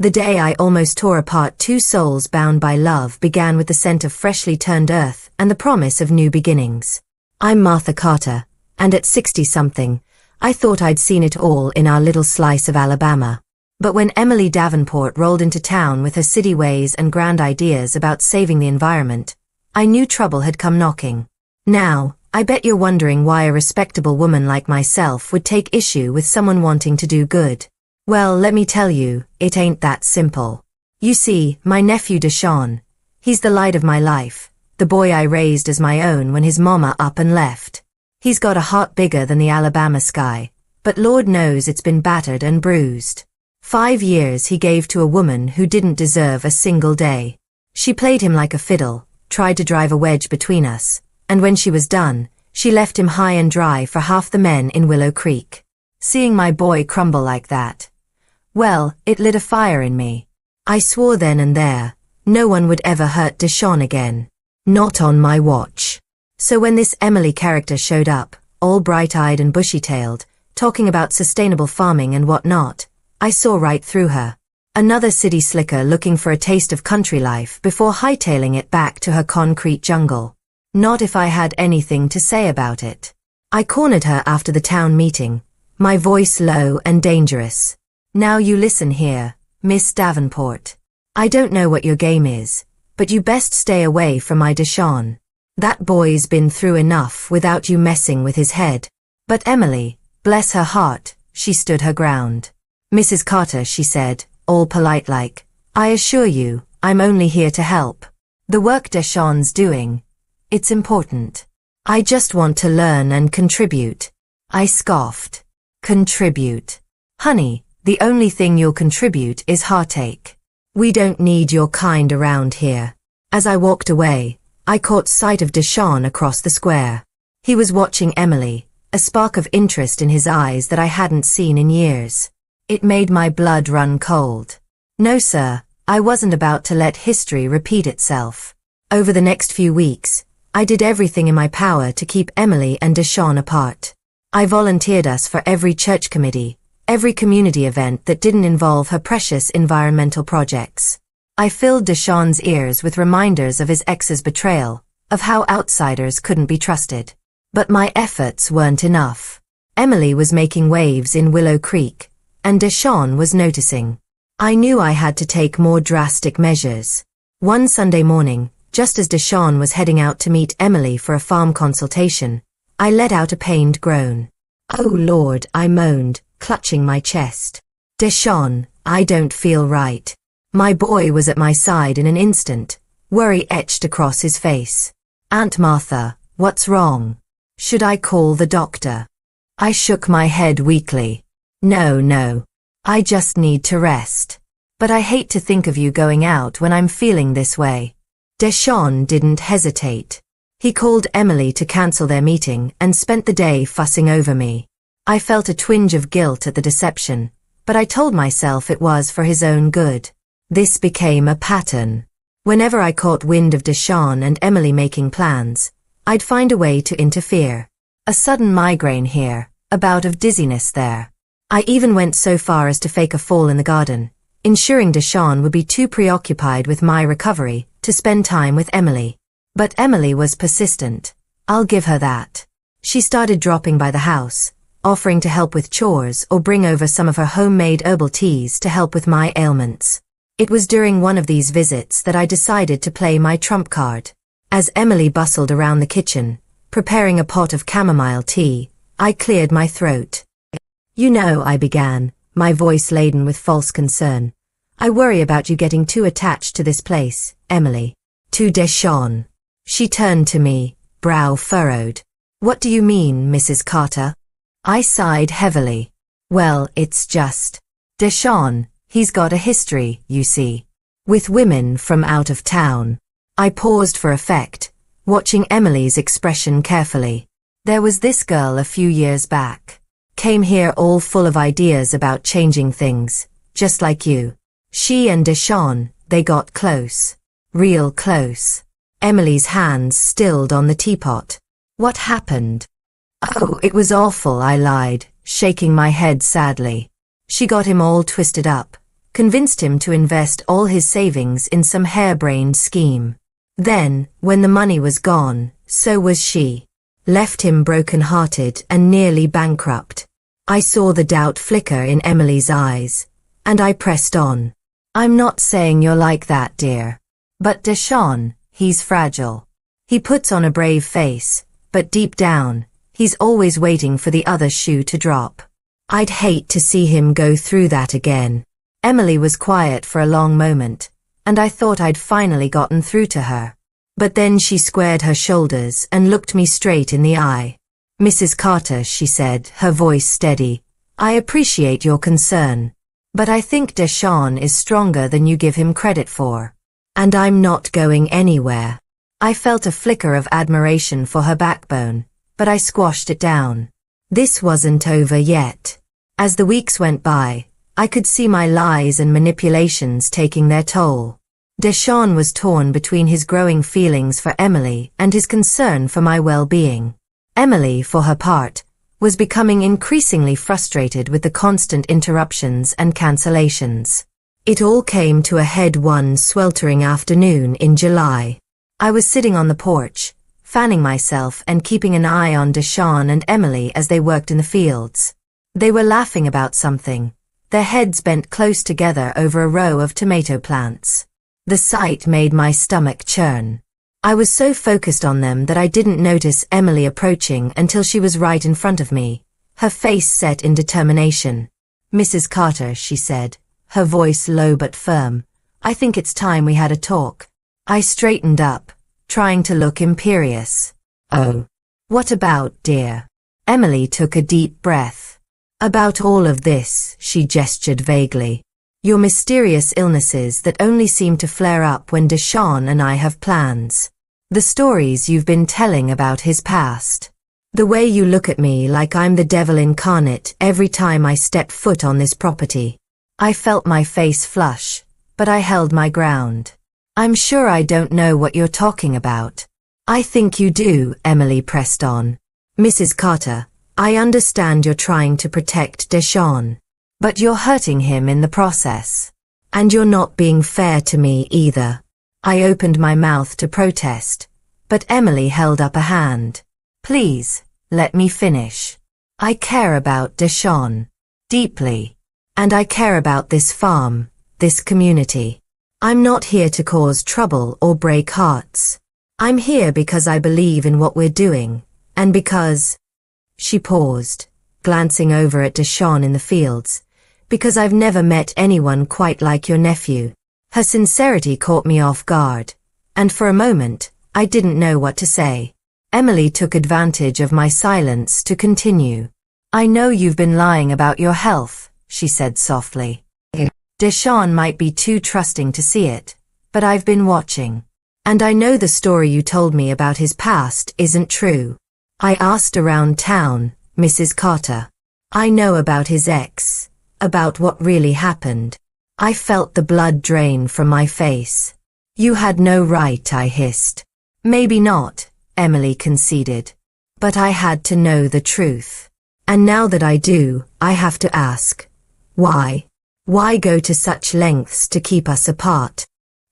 The day I almost tore apart two souls bound by love began with the scent of freshly turned earth and the promise of new beginnings. I'm Martha Carter, and at 60-something, I thought I'd seen it all in our little slice of Alabama. But when Emily Davenport rolled into town with her city ways and grand ideas about saving the environment, I knew trouble had come knocking. Now, I bet you're wondering why a respectable woman like myself would take issue with someone wanting to do good. Well, let me tell you, it ain't that simple. You see, my nephew Deshaun, he's the light of my life, the boy I raised as my own when his mama up and left. He's got a heart bigger than the Alabama sky, but Lord knows it's been battered and bruised. 5 years he gave to a woman who didn't deserve a single day. She played him like a fiddle, tried to drive a wedge between us, and when she was done, she left him high and dry for half the men in Willow Creek. Seeing my boy crumble like that, well, it lit a fire in me. I swore then and there, no one would ever hurt Deshaun again. Not on my watch. So when this Emily character showed up, all bright-eyed and bushy-tailed, talking about sustainable farming and whatnot, I saw right through her. Another city slicker looking for a taste of country life before hightailing it back to her concrete jungle. Not if I had anything to say about it. I cornered her after the town meeting, my voice low and dangerous. Now you listen here, Miss Davenport. I don't know what your game is, but you best stay away from my Deshaun. That boy's been through enough without you messing with his head. But Emily, bless her heart, she stood her ground. Mrs. Carter, she said, all polite like, I assure you, I'm only here to help. The work Deshaun's doing, it's important. I just want to learn and contribute. I scoffed. Contribute. Honey, the only thing you'll contribute is heartache. We don't need your kind around here. As I walked away, I caught sight of Deshaun across the square. He was watching Emily, a spark of interest in his eyes that I hadn't seen in years. It made my blood run cold. No, sir, I wasn't about to let history repeat itself. Over the next few weeks, I did everything in my power to keep Emily and Deshaun apart. I volunteered us for every church committee, every community event that didn't involve her precious environmental projects. I filled Deshaun's ears with reminders of his ex's betrayal, of how outsiders couldn't be trusted. But my efforts weren't enough. Emily was making waves in Willow Creek, and Deshaun was noticing. I knew I had to take more drastic measures. One Sunday morning, just as Deshaun was heading out to meet Emily for a farm consultation, I let out a pained groan. Oh Lord, I moaned, clutching my chest. Deshaun, I don't feel right. My boy was at my side in an instant, worry etched across his face. Aunt Martha, what's wrong? Should I call the doctor? I shook my head weakly. No. I just need to rest. But I hate to think of you going out when I'm feeling this way. Deshaun didn't hesitate. He called Emily to cancel their meeting and spent the day fussing over me. I felt a twinge of guilt at the deception, but I told myself it was for his own good. This became a pattern. Whenever I caught wind of Deshaun and Emily making plans, I'd find a way to interfere. A sudden migraine here, a bout of dizziness there. I even went so far as to fake a fall in the garden, ensuring Deshaun would be too preoccupied with my recovery to spend time with Emily. But Emily was persistent. I'll give her that. She started dropping by the house, offering to help with chores or bring over some of her homemade herbal teas to help with my ailments. It was during one of these visits that I decided to play my trump card. As Emily bustled around the kitchen, preparing a pot of chamomile tea, I cleared my throat. You know, I began, my voice laden with false concern. I worry about you getting too attached to this place, Emily. To Deshaun. She turned to me, brow furrowed. What do you mean, Mrs. Carter? I sighed heavily. Well, it's just. Deshaun, he's got a history, you see. With women from out of town. I paused for effect, watching Emily's expression carefully. There was this girl a few years back. Came here all full of ideas about changing things, just like you. She and Deshaun, they got close. Real close. Emily's hands stilled on the teapot. What happened? Oh, it was awful, I lied, shaking my head sadly. She got him all twisted up, convinced him to invest all his savings in some harebrained scheme. Then, when the money was gone, so was she. Left him broken-hearted and nearly bankrupt. I saw the doubt flicker in Emily's eyes, and I pressed on. I'm not saying you're like that, dear. But Deshawn, he's fragile. He puts on a brave face, but deep down, he's always waiting for the other shoe to drop. I'd hate to see him go through that again. Emily was quiet for a long moment, and I thought I'd finally gotten through to her. But then she squared her shoulders and looked me straight in the eye. Mrs. Carter, she said, her voice steady, I appreciate your concern. But I think Deshawn is stronger than you give him credit for. And I'm not going anywhere. I felt a flicker of admiration for her backbone, but I squashed it down. This wasn't over yet. As the weeks went by, I could see my lies and manipulations taking their toll. Deshawn was torn between his growing feelings for Emily and his concern for my well-being. Emily, for her part, was becoming increasingly frustrated with the constant interruptions and cancellations. It all came to a head one sweltering afternoon in July. I was sitting on the porch, fanning myself and keeping an eye on Deshawn and Emily as they worked in the fields. They were laughing about something, their heads bent close together over a row of tomato plants. The sight made my stomach churn. I was so focused on them that I didn't notice Emily approaching until she was right in front of me, her face set in determination. Mrs. Carter, she said, her voice low but firm, I think it's time we had a talk. I straightened up, trying to look imperious. Oh. What about, dear? Emily took a deep breath. About all of this, she gestured vaguely. Your mysterious illnesses that only seem to flare up when Deshawn and I have plans. The stories you've been telling about his past. The way you look at me like I'm the devil incarnate every time I step foot on this property. I felt my face flush, but I held my ground. I'm sure I don't know what you're talking about. I think you do, Emily pressed on. Mrs. Carter, I understand you're trying to protect Deshawn. But you're hurting him in the process. And you're not being fair to me either. I opened my mouth to protest, but Emily held up a hand. Please, let me finish. I care about Deshawn. Deeply. And I care about this farm, this community. I'm not here to cause trouble or break hearts. I'm here because I believe in what we're doing, and because... She paused, glancing over at Deshawn in the fields. Because I've never met anyone quite like your nephew. Her sincerity caught me off guard, and for a moment, I didn't know what to say. Emily took advantage of my silence to continue. I know you've been lying about your health, she said softly. Deshawn might be too trusting to see it, but I've been watching. And I know the story you told me about his past isn't true. I asked around town, Mrs. Carter. I know about his ex. About what really happened. I felt the blood drain from my face. You had no right, I hissed. Maybe not, Emily conceded. But I had to know the truth. And now that I do, I have to ask. Why? Why go to such lengths to keep us apart?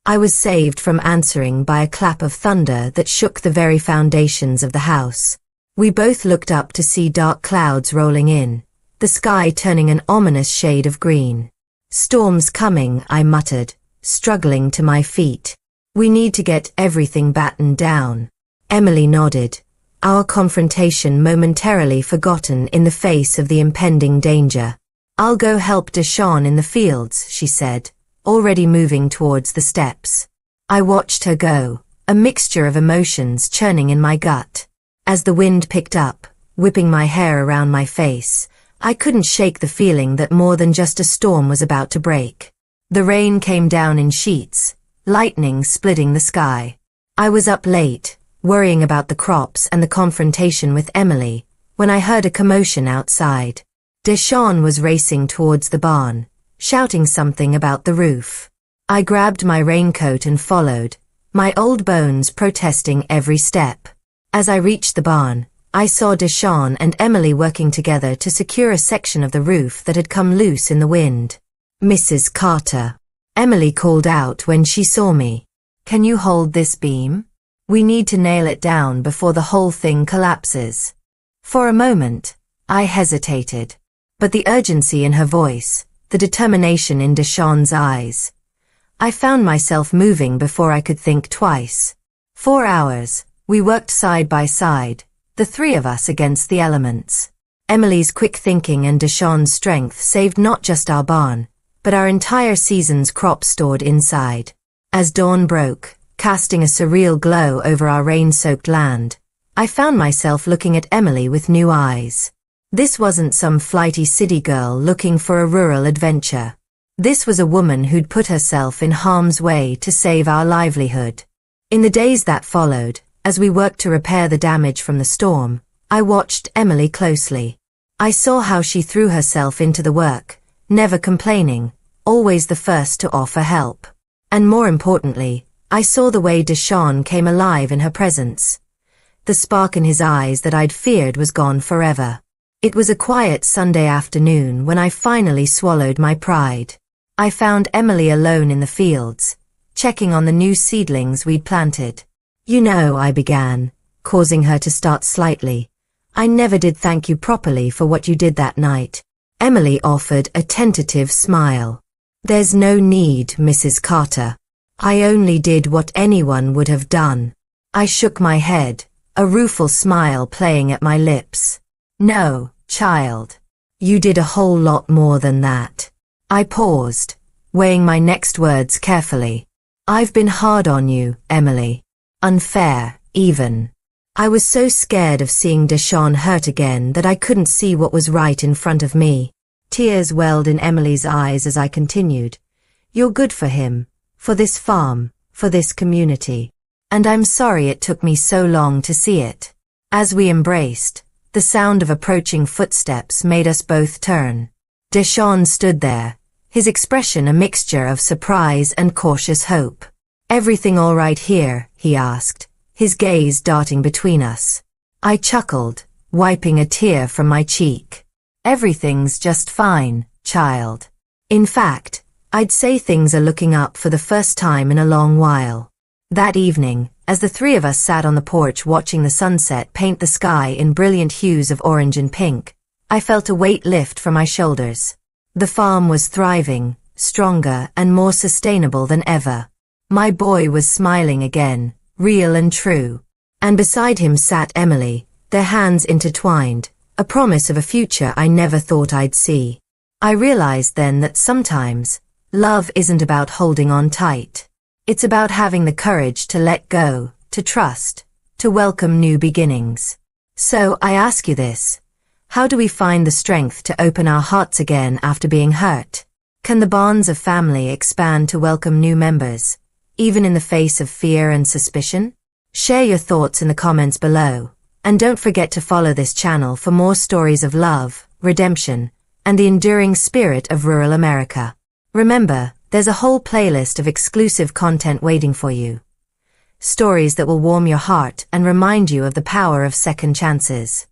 I was saved from answering by a clap of thunder that shook the very foundations of the house. We both looked up to see dark clouds rolling in. The sky turning an ominous shade of green. Storm's coming, I muttered, struggling to my feet. We need to get everything battened down. Emily nodded, our confrontation momentarily forgotten in the face of the impending danger. I'll go help Deshawn in the fields, she said, already moving towards the steps. I watched her go, a mixture of emotions churning in my gut. As the wind picked up, whipping my hair around my face, I couldn't shake the feeling that more than just a storm was about to break. The rain came down in sheets, lightning splitting the sky. I was up late, worrying about the crops and the confrontation with Emily, when I heard a commotion outside. Deshawn was racing towards the barn, shouting something about the roof. I grabbed my raincoat and followed, my old bones protesting every step. As I reached the barn, I saw Deshawn and Emily working together to secure a section of the roof that had come loose in the wind. Mrs. Carter. Emily called out when she saw me. Can you hold this beam? We need to nail it down before the whole thing collapses. For a moment, I hesitated. But the urgency in her voice, the determination in Deshawn's eyes. I found myself moving before I could think twice. 4 hours, we worked side by side, the three of us against the elements. Emily's quick thinking and Deshawn's strength saved not just our barn, but our entire season's crop stored inside. As dawn broke, casting a surreal glow over our rain-soaked land, I found myself looking at Emily with new eyes. This wasn't some flighty city girl looking for a rural adventure. This was a woman who'd put herself in harm's way to save our livelihood. In the days that followed, as we worked to repair the damage from the storm, I watched Emily closely. I saw how she threw herself into the work, never complaining, always the first to offer help. And more importantly, I saw the way Deshawn came alive in her presence. The spark in his eyes that I'd feared was gone forever. It was a quiet Sunday afternoon when I finally swallowed my pride. I found Emily alone in the fields, checking on the new seedlings we'd planted. You know, I began, causing her to start slightly. I never did thank you properly for what you did that night. Emily offered a tentative smile. There's no need, Mrs. Carter. I only did what anyone would have done. I shook my head, a rueful smile playing at my lips. No, child. You did a whole lot more than that. I paused, weighing my next words carefully. I've been hard on you, Emily. Unfair, even. I was so scared of seeing Deshawn hurt again that I couldn't see what was right in front of me. Tears welled in Emily's eyes as I continued. You're good for him, for this farm, for this community. And I'm sorry it took me so long to see it. As we embraced, the sound of approaching footsteps made us both turn. Deshawn stood there, his expression a mixture of surprise and cautious hope. Everything all right here? He asked, his gaze darting between us. I chuckled, wiping a tear from my cheek. Everything's just fine, child. In fact, I'd say things are looking up for the first time in a long while. That evening, as the three of us sat on the porch watching the sunset paint the sky in brilliant hues of orange and pink, I felt a weight lift from my shoulders. The farm was thriving, stronger and more sustainable than ever. My boy was smiling again, real and true. And beside him sat Emily, their hands intertwined, a promise of a future I never thought I'd see. I realized then that sometimes, love isn't about holding on tight. It's about having the courage to let go, to trust, to welcome new beginnings. So I ask you this. How do we find the strength to open our hearts again after being hurt? Can the bonds of family expand to welcome new members, even in the face of fear and suspicion? Share your thoughts in the comments below, and don't forget to follow this channel for more stories of love, redemption, and the enduring spirit of rural America. Remember, there's a whole playlist of exclusive content waiting for you. Stories that will warm your heart and remind you of the power of second chances.